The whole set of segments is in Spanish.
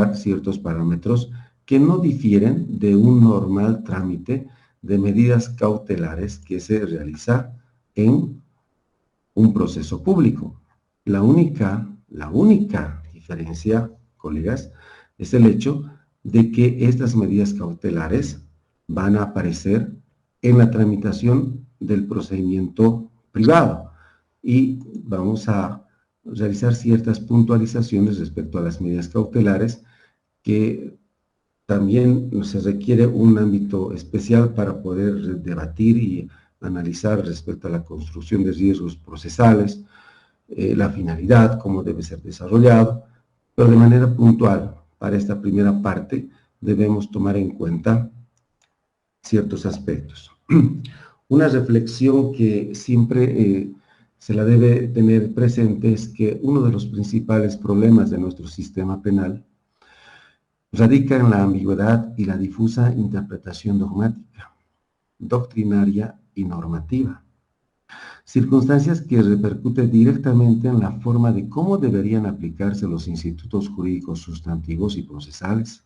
aplicar ciertos parámetros que no difieren de un normal trámite de medidas cautelares que se realiza en un proceso público. La única diferencia, colegas, es el hecho de que estas medidas cautelares van a aparecer en la tramitación del procedimiento privado y vamos a realizar ciertas puntualizaciones respecto a las medidas cautelares que también se requiere un ámbito especial para poder debatir y analizar respecto a la construcción de riesgos procesales, la finalidad, cómo debe ser desarrollado, pero de manera puntual, para esta primera parte, debemos tomar en cuenta ciertos aspectos. Una reflexión que siempre se la debe tener presente es que uno de los principales problemas de nuestro sistema penal radica en la ambigüedad y la difusa interpretación dogmática, doctrinaria y normativa. Circunstancias que repercuten directamente en la forma de cómo deberían aplicarse los institutos jurídicos sustantivos y procesales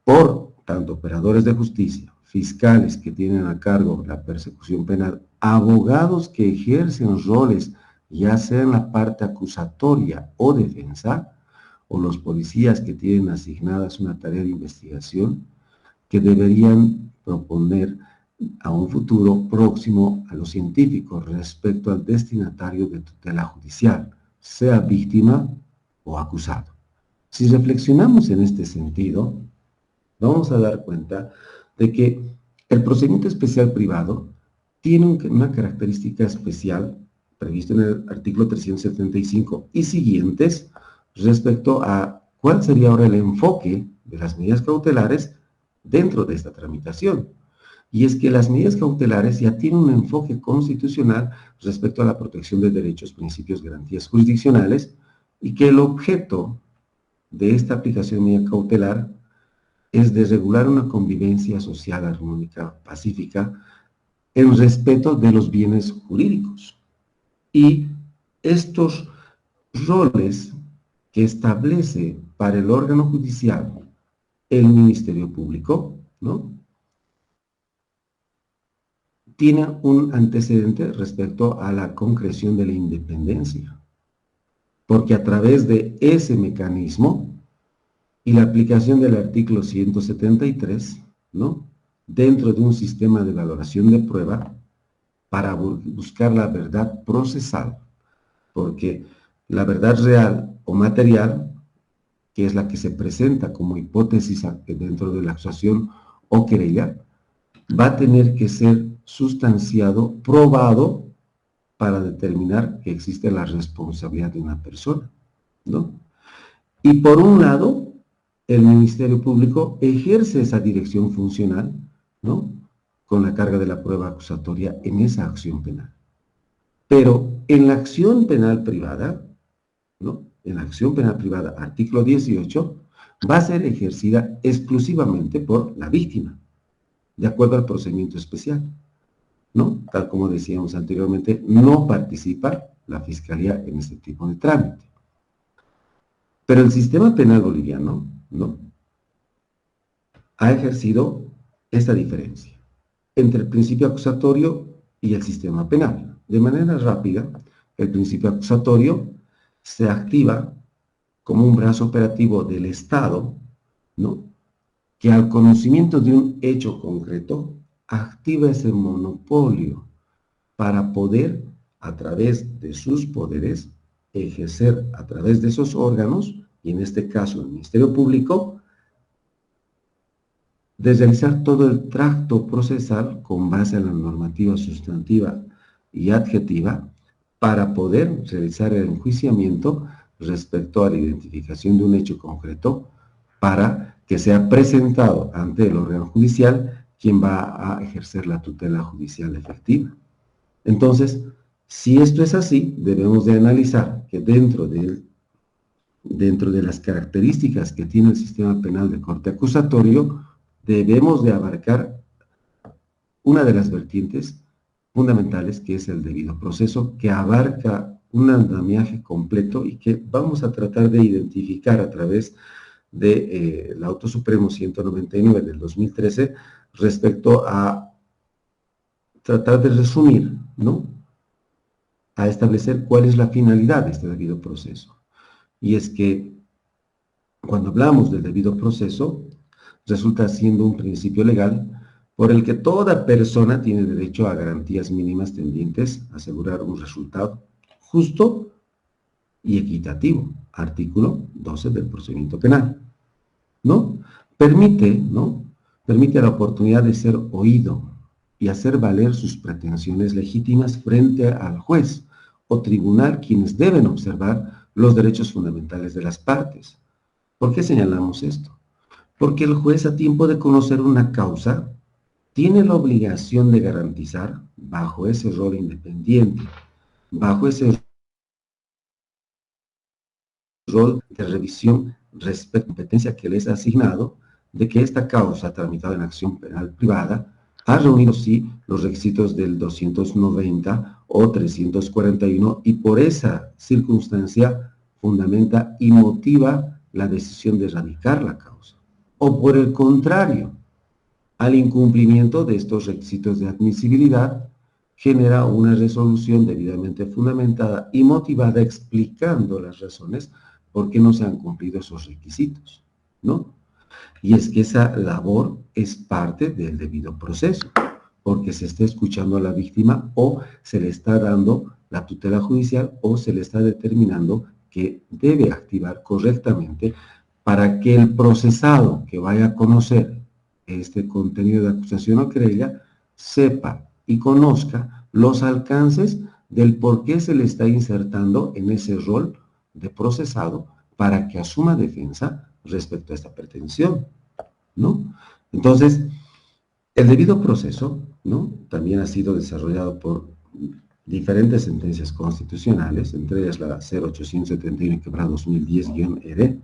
por tanto operadores de justicia, fiscales que tienen a cargo la persecución penal, abogados que ejercen roles ya sea en la parte acusatoria o defensa, o los policías que tienen asignadas una tarea de investigación que deberían proponer a un futuro próximo a los científicos respecto al destinatario de tutela judicial, sea víctima o acusado. Si reflexionamos en este sentido, vamos a dar cuenta de que el procedimiento especial privado tiene una característica especial prevista en el artículo 375 y siguientes respecto a cuál sería ahora el enfoque de las medidas cautelares dentro de esta tramitación. Y es que las medidas cautelares ya tienen un enfoque constitucional respecto a la protección de derechos, principios, garantías jurisdiccionales, y que el objeto de esta aplicación de medida cautelar es de regular una convivencia social armónica, pacífica, en respeto de los bienes jurídicos. Y estos roles que establece para el órgano judicial el Ministerio Público, ¿no?, tiene un antecedente respecto a la concreción de la independencia, porque a través de ese mecanismo y la aplicación del artículo 173, ¿no?, dentro de un sistema de valoración de prueba para buscar la verdad procesal, porque la verdad real o material, que es la que se presenta como hipótesis dentro de la acusación o querella, va a tener que ser sustanciado, probado, para determinar que existe la responsabilidad de una persona, ¿no? Y por un lado, el Ministerio Público ejerce esa dirección funcional, ¿no?, con la carga de la prueba acusatoria en esa acción penal. Pero en la acción penal privada, ¿no?, en la acción penal privada, artículo 18, va a ser ejercida exclusivamente por la víctima, de acuerdo al procedimiento especial, ¿no? Tal como decíamos anteriormente, no participa la Fiscalía en este tipo de trámite. Pero el sistema penal boliviano, ¿no?, ha ejercido esta diferencia entre el principio acusatorio y el sistema penal. De manera rápida, el principio acusatorio se activa como un brazo operativo del Estado, ¿no?, que al conocimiento de un hecho concreto activa ese monopolio para poder, a través de sus poderes, ejercer a través de esos órganos, y en este caso el Ministerio Público, de realizar todo el tracto procesal con base a la normativa sustantiva y adjetiva para poder realizar el enjuiciamiento respecto a la identificación de un hecho concreto para que sea presentado ante el órgano judicial quien va a ejercer la tutela judicial efectiva. Entonces, si esto es así, debemos de analizar que dentro de las características que tiene el sistema penal de corte acusatorio, debemos de abarcar una de las vertientes fundamentales, que es el debido proceso, que abarca un andamiaje completo y que vamos a tratar de identificar a través del Auto Supremo 199 del 2013 respecto a tratar de resumir, ¿no?, a establecer cuál es la finalidad de este debido proceso. Y es que cuando hablamos del debido proceso, resulta siendo un principio legal por el que toda persona tiene derecho a garantías mínimas tendientes a asegurar un resultado justo y equitativo. Artículo 12 del procedimiento penal, ¿no? Permite la oportunidad de ser oído y hacer valer sus pretensiones legítimas frente al juez o tribunal, quienes deben observar los derechos fundamentales de las partes. ¿Por qué señalamos esto? Porque el juez, a tiempo de conocer una causa, tiene la obligación de garantizar, bajo ese rol independiente, bajo ese rol de revisión respecto a la competencia que les ha asignado, de que esta causa tramitada en acción penal privada ha reunido, sí, los requisitos del 290 o 341 y por esa circunstancia fundamenta y motiva la decisión de erradicar la causa. O por el contrario, al incumplimiento de estos requisitos de admisibilidad, genera una resolución debidamente fundamentada y motivada explicando las razones por qué no se han cumplido esos requisitos, ¿no? Y es que esa labor es parte del debido proceso, porque se está escuchando a la víctima o se le está dando la tutela judicial o se le está determinando que debe activar correctamente para que el procesado que vaya a conocer este contenido de acusación o querella sepa y conozca los alcances del por qué se le está insertando en ese rol de procesado para que asuma defensa respecto a esta pretensión, ¿no? Entonces, el debido proceso, ¿no?, también ha sido desarrollado por diferentes sentencias constitucionales, entre ellas la 0871/2010-ED,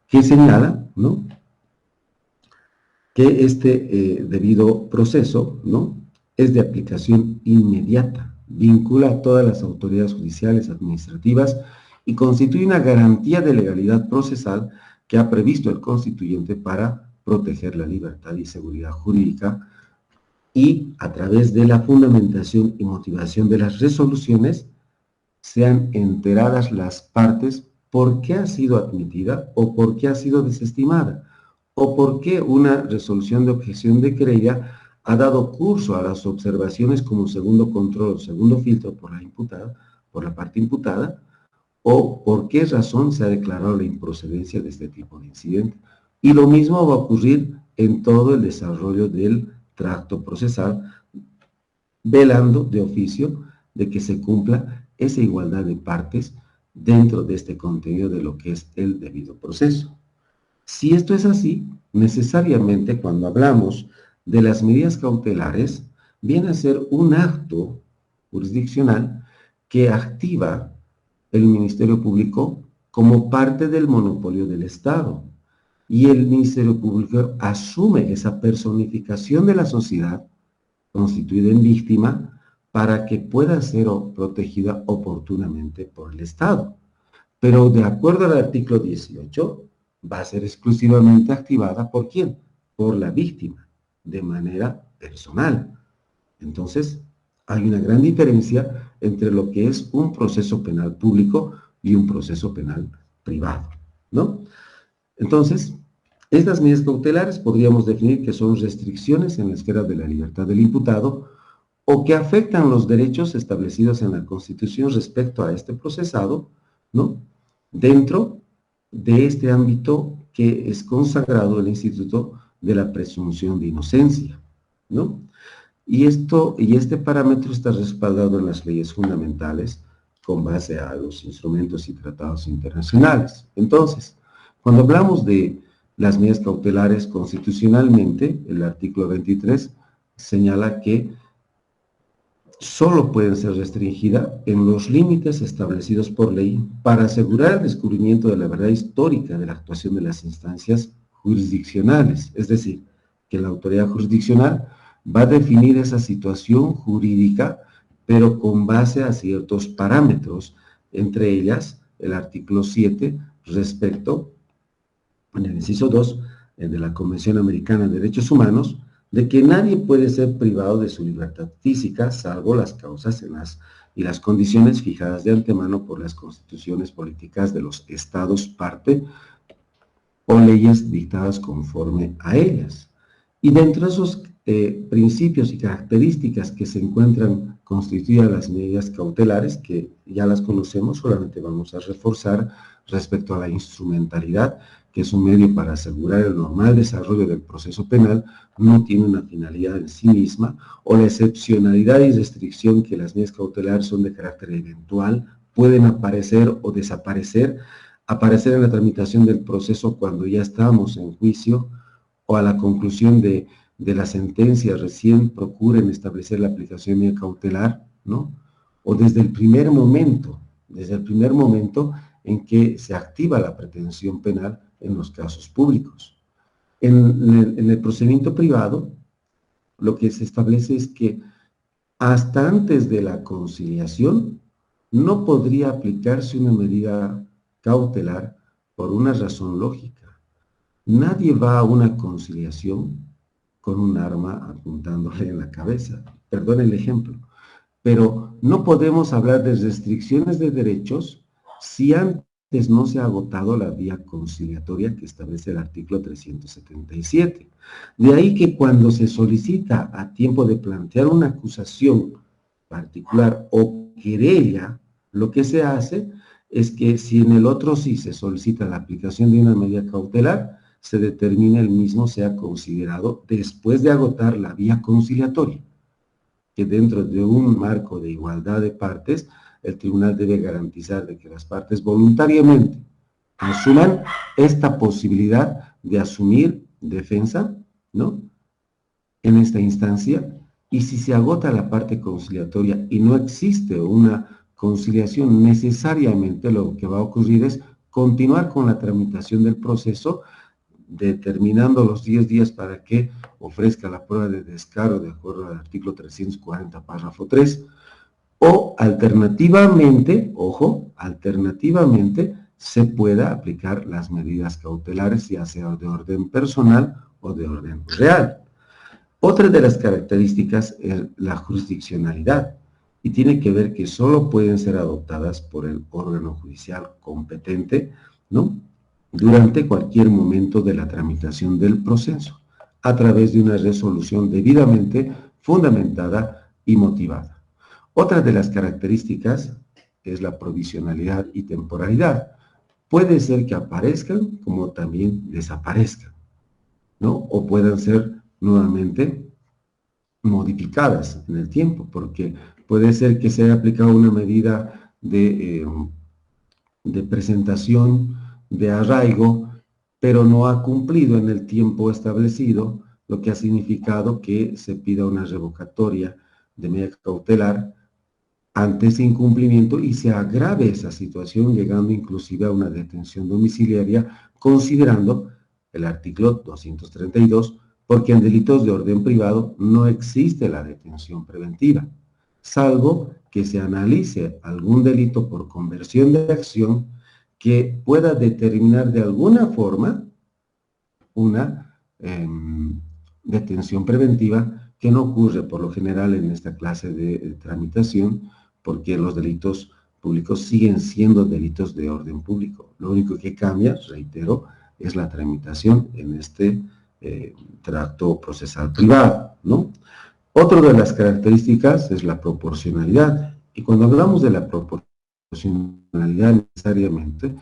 que señala, ¿no?, que este debido proceso, ¿no?, es de aplicación inmediata, vincula a todas las autoridades judiciales, administrativas y constituye una garantía de legalidad procesal que ha previsto el constituyente para proteger la libertad y seguridad jurídica y a través de la fundamentación y motivación de las resoluciones sean enteradas las partes por qué ha sido admitida o por qué ha sido desestimada o por qué una resolución de objeción de querella ha dado curso a las observaciones como segundo control o segundo filtro por la parte imputada, o por qué razón se ha declarado la improcedencia de este tipo de incidente. Y lo mismo va a ocurrir en todo el desarrollo del tracto procesal, velando de oficio de que se cumpla esa igualdad de partes dentro de este contenido de lo que es el debido proceso. Si esto es así, necesariamente cuando hablamos de las medidas cautelares, viene a ser un acto jurisdiccional que activa el Ministerio Público como parte del monopolio del Estado. Y el Ministerio Público asume esa personificación de la sociedad constituida en víctima para que pueda ser protegida oportunamente por el Estado. Pero de acuerdo al artículo 18, va a ser exclusivamente activada ¿por quién? Por la víctima, de manera personal. Entonces, hay una gran diferencia entre lo que es un proceso penal público y un proceso penal privado, ¿no? Entonces, estas medidas cautelares podríamos definir que son restricciones en la esfera de la libertad del imputado o que afectan los derechos establecidos en la Constitución respecto a este procesado, ¿no?, dentro de este ámbito que es consagrado el Instituto de la Presunción de Inocencia, ¿no? Y este parámetro está respaldado en las leyes fundamentales con base a los instrumentos y tratados internacionales. Entonces, cuando hablamos de las medidas cautelares constitucionalmente, el artículo 23 señala que solo pueden ser restringidas en los límites establecidos por ley para asegurar el descubrimiento de la verdad histórica de la actuación de las instancias jurisdiccionales. Es decir, que la autoridad jurisdiccional va a definir esa situación jurídica, pero con base a ciertos parámetros, entre ellas el artículo 7 respecto en el inciso 2 de la Convención Americana de Derechos Humanos, de que nadie puede ser privado de su libertad física, salvo las causas y las condiciones fijadas de antemano por las constituciones políticas de los estados parte o leyes dictadas conforme a ellas. Y dentro de esos principios y características que se encuentran constituidas las medidas cautelares, que ya las conocemos, solamente vamos a reforzar respecto a la instrumentalidad, que es un medio para asegurar el normal desarrollo del proceso penal, no tiene una finalidad en sí misma, o la excepcionalidad y restricción que las medidas cautelares son de carácter eventual, pueden aparecer o desaparecer, aparecer en la tramitación del proceso cuando ya estamos en juicio, o a la conclusión de la sentencia recién procuren establecer la aplicación de cautelar, ¿no? O desde el primer momento en que se activa la pretensión penal en los casos públicos. En el procedimiento privado, lo que se establece es que hasta antes de la conciliación no podría aplicarse una medida cautelar por una razón lógica. Nadie va a una conciliación con un arma apuntándole en la cabeza. Perdón el ejemplo. Pero no podemos hablar de restricciones de derechos si antes no se ha agotado la vía conciliatoria que establece el artículo 377. De ahí que cuando se solicita a tiempo de plantear una acusación particular o querella, lo que se hace es que si en el otro sí se solicita la aplicación de una medida cautelar, se determina el mismo sea considerado después de agotar la vía conciliatoria, que dentro de un marco de igualdad de partes, el tribunal debe garantizar de que las partes voluntariamente asuman esta posibilidad de asumir defensa, ¿no?, en esta instancia, y si se agota la parte conciliatoria y no existe una conciliación, necesariamente lo que va a ocurrir es continuar con la tramitación del proceso, determinando los 10 días para que ofrezca la prueba de descargo de acuerdo al artículo 340, párrafo 3, o alternativamente, ojo, alternativamente se pueda aplicar las medidas cautelares, ya sea de orden personal o de orden real. Otra de las características es la jurisdiccionalidad, y tiene que ver que solo pueden ser adoptadas por el órgano judicial competente, ¿no?, durante cualquier momento de la tramitación del proceso, a través de una resolución debidamente fundamentada y motivada. Otra de las características es la provisionalidad y temporalidad. Puede ser que aparezcan como también desaparezcan, ¿no?, o puedan ser nuevamente modificadas en el tiempo, porque puede ser que se haya aplicado una medida de presentación, de arraigo, pero no ha cumplido en el tiempo establecido, lo que ha significado que se pida una revocatoria de medida cautelar ante ese incumplimiento y se agrave esa situación, llegando inclusive a una detención domiciliaria, considerando el artículo 232, porque en delitos de orden privado no existe la detención preventiva, salvo que se analice algún delito por conversión de acción que pueda determinar de alguna forma una detención preventiva, que no ocurre por lo general en esta clase de tramitación, porque los delitos públicos siguen siendo delitos de orden público. Lo único que cambia, reitero, es la tramitación en este tracto procesal privado, ¿no? Otra de las características es la proporcionalidad. Y cuando hablamos de la proporcionalidad, necesariamente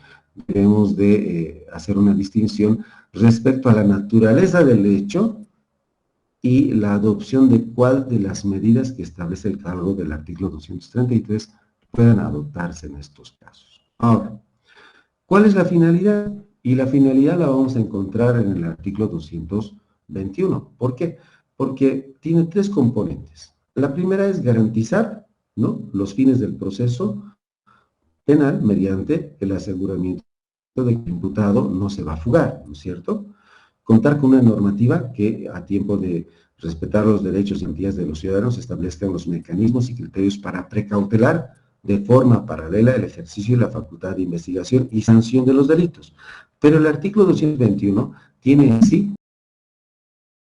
debemos de hacer una distinción respecto a la naturaleza del hecho y la adopción de cuál de las medidas que establece el cargo del artículo 233 puedan adoptarse en estos casos. Ahora, ¿cuál es la finalidad? Y la finalidad la vamos a encontrar en el artículo 221. ¿Por qué? Porque tiene tres componentes. La primera es garantizar, ¿no?, los fines del proceso penal mediante el aseguramiento de que el imputado no se va a fugar, ¿no es cierto? Contar con una normativa que, a tiempo de respetar los derechos y garantías de los ciudadanos, establezcan los mecanismos y criterios para precautelar de forma paralela el ejercicio de la facultad de investigación y sanción de los delitos. Pero el artículo 221 tiene en sí